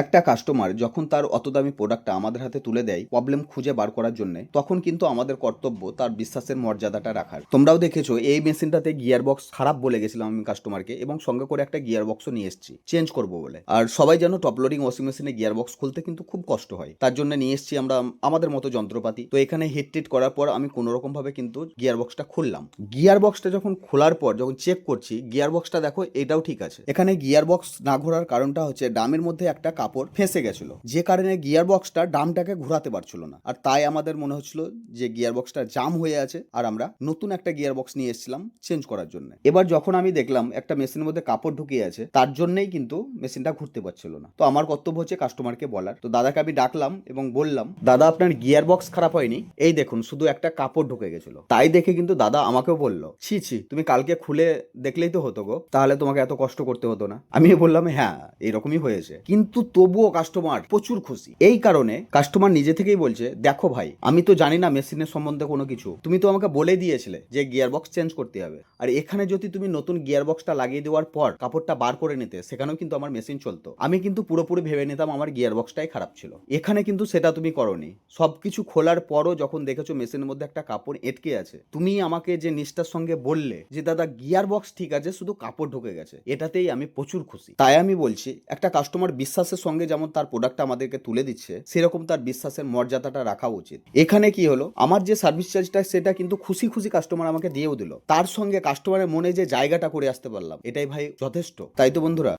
একটা কাস্টমার যখন তার অত দামি প্রোডাক্টটা আমাদের হাতে তুলে দেয় প্রবলেম খুঁজে বার করার জন্য, তখন কিন্তু আমাদের কর্তব্য তার বিশ্বাসের মর্যাদাটা রাখার। তোমরাও দেখেছো এই মেশিনটাতে গিয়ার বক্স খারাপ বলে গেছিলাম আমি কাস্টমারকে, এবং সঙ্গে করে একটা গিয়ার বক্সও নিয়ে এসেছি চেঞ্জ করবো বলে। আর সবাই যেন টপ লোডিং ওয়াশিং মেশিনে গিয়ার বক্স খুলতে কিন্তু খুব কষ্ট হয়, তার জন্য নিয়ে এসেছি আমরা আমাদের মতো যন্ত্রপাতি। তো এখানে হিট টিট করার পর আমি কোনো রকম ভাবে কিন্তু গিয়ার বক্সটা খুললাম। গিয়ার বক্সটা যখন খোলার পর যখন চেক করছি, গিয়ার বক্সটা দেখো এটাও ঠিক আছে। এখানে গিয়ার বক্স না ঘোরার কারণটা হচ্ছে ডামের মধ্যে একটা কাপড় ফেঁসে গেছিল, যে কারণে গিয়ার বক্সটা ডামটাকে ঘোরাতে পারছিল না। আর তাই আমাদের মনে হচ্ছিল যে গিয়ার বক্সটা জাম হয়ে আছে, আর আমরা নতুন একটা গিয়ার বক্স নিয়ে এসেছিলাম চেঞ্জ করার জন্য। এবার যখন আমি দেখলাম একটা মেশিনের মধ্যে কাপড় ঢুকিয়ে আছে, তার জন্যই কিন্তু মেশিনটা ঘুরতে পারছিল না। তো আমার কর্তব্য হচ্ছে কাস্টমারকে বলার। তো দাদাকে আমি ডাকলাম এবং বললাম, দাদা আপনার গিয়ার বক্স খারাপ হয়নি, এই দেখুন শুধু একটা কাপড় ঢুকে গেছিল। তাই দেখে কিন্তু দাদা আমাকেও বললো, ছি ছি তুমি কালকে খুলে দেখলেই তো হতো গো, তাহলে তোমাকে এত কষ্ট করতে হতো না। আমি বললাম হ্যাঁ এরকমই হয়েছে, কিন্তু তবুও কাস্টমার প্রচুর খুশি। এই কারণে কাস্টমার নিজে থেকেই বলছে, দেখো ভাই আমি তো জানি না মেশিনের সম্বন্ধে কোনো কিছু, তুমি তো আমাকে বলে দিয়েছিলে যে গিয়ার বক্স চেঞ্জ করতে হবে। আর এখানে যদি তুমি নতুন গিয়ার বক্সটা লাগিয়ে দেওয়ার পর কাপড়টা বার করে নিতে, সেখানেও কিন্তু আমার মেশিন চলতো। আমি কিন্তু পুরোপুরি ভেবে নিতাম আমার গিয়ার বক্সটাই খারাপ ছিল। এখানে কিন্তু সেটা তুমি করনি। সবকিছু খোলার পরও যখন দেখেছো মেশিনের মধ্যে একটা কাপড় এটকে আছে, তুমি আমাকে যে নিষ্ঠার সঙ্গে বললে যে দাদা গিয়ার বক্স ঠিক আছে শুধু কাপড় ঢুকে গেছে, এটাতেই আমি প্রচুর খুশি। তাই আমি বলছি, একটা কাস্টমার বিশ্বাসের সঙ্গে যেমন তার প্রোডাক্টটা আমাদেরকে তুলে দিচ্ছে, সেরকম তার বিশ্বাসের মর্যাদাটা রাখা উচিত। এখানে কি হলো, আমার যে সার্ভিস চার্জটা সেটা কিন্তু খুশি খুশি কাস্টমার আমাকে দিয়েও দিল, তার সঙ্গে কাস্টমারের মনে যে জায়গাটা করে আসতে পারলাম, এটাই ভাই যথেষ্ট। তাই তো বন্ধুরা।